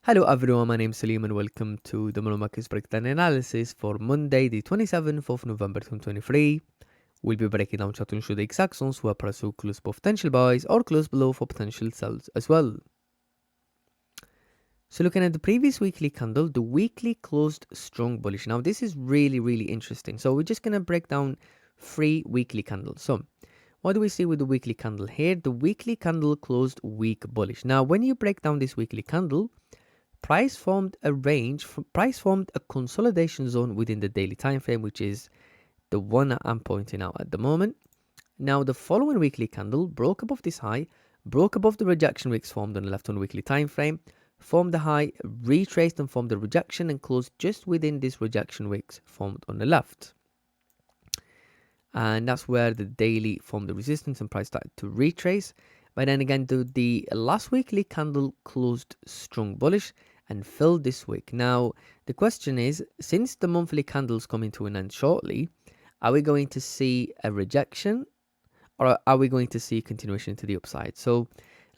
Hello everyone, my name is Salim and welcome to the Markets Breakdown Analysis for Monday, the 27th of November 2023. We'll be breaking down chart to ensure the exact zones where price will close for potential buys or close below for potential sells as well. So looking at the previous weekly candle, the weekly closed strong bullish. Now this is really interesting. So we're just going to break down 3 weekly candles. So what do we see with the weekly candle here? The weekly candle closed weak bullish. Now when you break down this weekly candle, price formed a consolidation zone within the daily time frame, which is the one that I'm pointing out at the moment. Now the following weekly candle broke above this high, broke above the rejection wicks formed on the left on the weekly time frame, formed the high, retraced and formed the rejection, and closed just within this rejection wicks formed on the left. And that's where the daily formed the resistance and price started to retrace. But then again, the last weekly candle closed strong bullish and filled this wick. Now, the question is, since the monthly candle's coming to an end shortly, are we going to see a rejection or are we going to see a continuation to the upside? So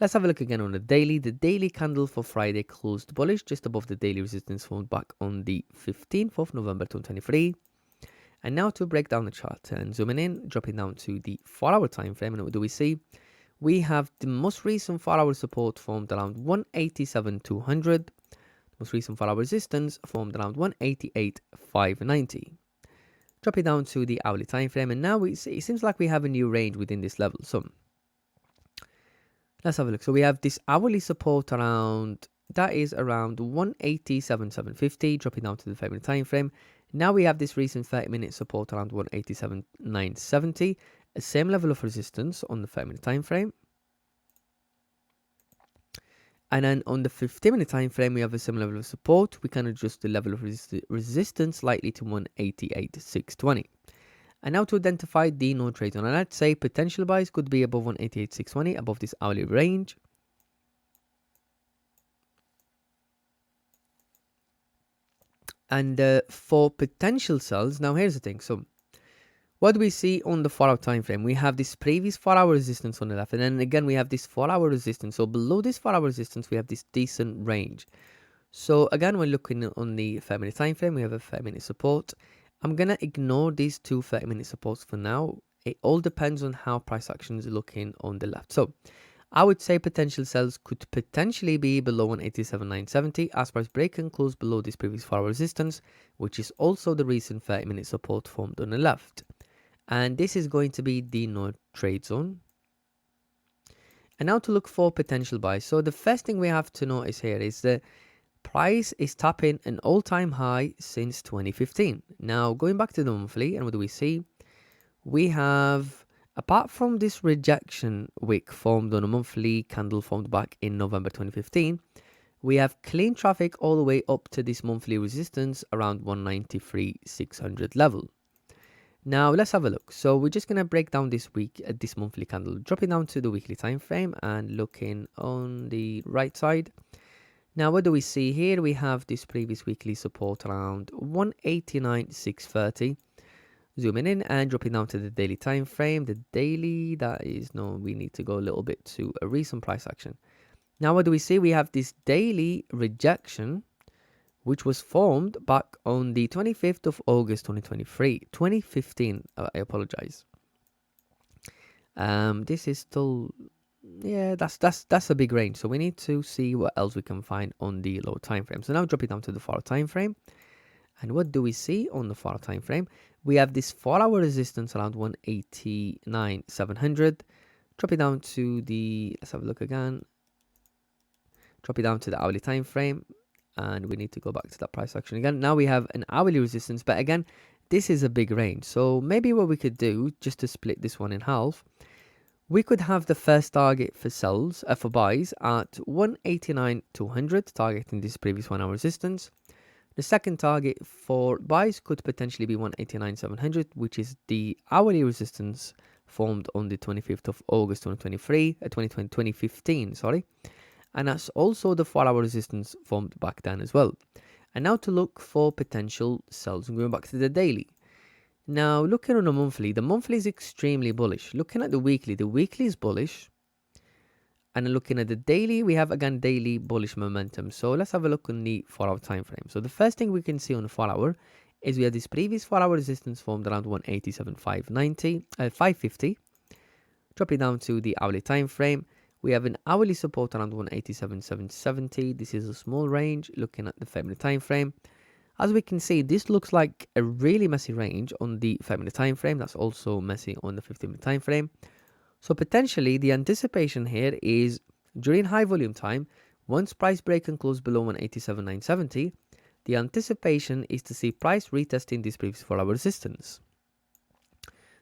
let's have a look again on the daily. The daily candle for Friday closed bullish just above the daily resistance formed back on the 15th of November 2023. And now to break down the chart and zooming in, dropping down to the 4-hour time frame, and what do we see? We have the most recent 4-hour support formed around 187,200. Most recent 4-hour resistance formed around 188,590. Drop it down to the hourly time frame, and now it seems like we have a new range within this level. So let's have a look. So we have this hourly support around, that is around 187,750. Dropping down to the 5-minute time frame. Now we have this recent 30-minute support around 187,970. A same level of resistance on the 5-minute time frame. And then on the 15-minute time frame, we have a similar level of support. We can adjust the level of resistance slightly to 188,620. And now to identify the no trade zone, and I'd say potential buys could be above 188,620, above this hourly range. And for potential sells, now here's the thing. So what do we see on the 4-hour time frame? We have this previous 4-hour resistance on the left, and then again we have this 4-hour resistance. So below this 4-hour resistance, we have this decent range. So again, we're looking on the 5-minute time frame. We have a 5-minute support. I'm gonna ignore these two 30-minute supports for now. It all depends on how price action is looking on the left. So I would say potential sells could potentially be below 187,970 as price break and close below this previous 4-hour resistance, which is also the recent 30-minute support formed on the left. And this is going to be the no trade zone. And now to look for potential buys. So the first thing we have to notice here is that price is tapping an all-time high since 2015. Now going back to the monthly, and what do we see? We have, apart from this rejection wick formed on a monthly candle formed back in November 2015, we have clean traffic all the way up to this monthly resistance around 193,600 level. Now let's have a look. So we're just gonna break down this monthly candle, dropping down to the weekly time frame and looking on the right side. Now what do we see here? We have this previous weekly support around 189,630. Zooming in and dropping down to the daily time frame. The daily, that is, no, we need to go a little bit to a recent price action. Now what do we see? We have this daily rejection, which was formed back on the 25th of August 2015. I apologize. This is still, yeah, that's a big range. So we need to see what else we can find on the low time frame. So now drop it down to the 4-hour time frame. And what do we see on the 4-hour time frame? We have this 4-hour resistance around 189,700. Drop it down to the, let's have a look again. Drop it down to the hourly time frame. And we need to go back to that price action again. Now we have an hourly resistance, but again, this is a big range. So maybe what we could do, just to split this one in half, we could have the first target for sells, for buys at 189,200, targeting this previous 1-hour resistance. The second target for buys could potentially be 189,700, which is the hourly resistance formed on the 25th of August 2015, sorry. And that's also the 4-hour resistance formed back then as well. And now to look for potential sells. I'm going back to the daily. Now looking on the monthly is extremely bullish. Looking at the weekly is bullish. And looking at the daily, we have again daily bullish momentum. So let's have a look on the 4-hour time frame. So the first thing we can see on the 4-hour is we have this previous 4-hour resistance formed around 550. Drop it down to the hourly time frame. We have an hourly support around 187,770. This is a small range. Looking at the 5-minute time frame, as we can see, this looks like a really messy range on the 5-minute time frame. That's also messy on the 15-minute time frame. So potentially the anticipation here is during high volume time, once price break and close below 187,970, the anticipation is to see price retesting this previous 4-hour resistance.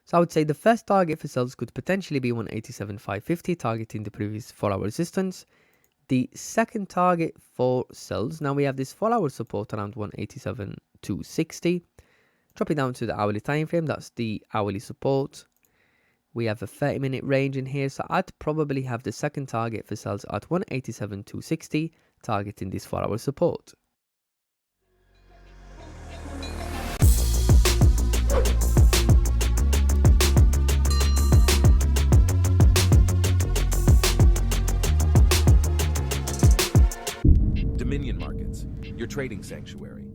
So I would say the first target for sells could potentially be 187,550, targeting the previous 4-hour resistance. The second target for sells, now we have this 4-hour support around 187,260. Drop it down to the hourly time frame, that's the hourly support. We have a 30-minute range in here, so I'd probably have the second target for sells at 187,260, targeting this 4-hour support. Dominion Markets, your trading sanctuary.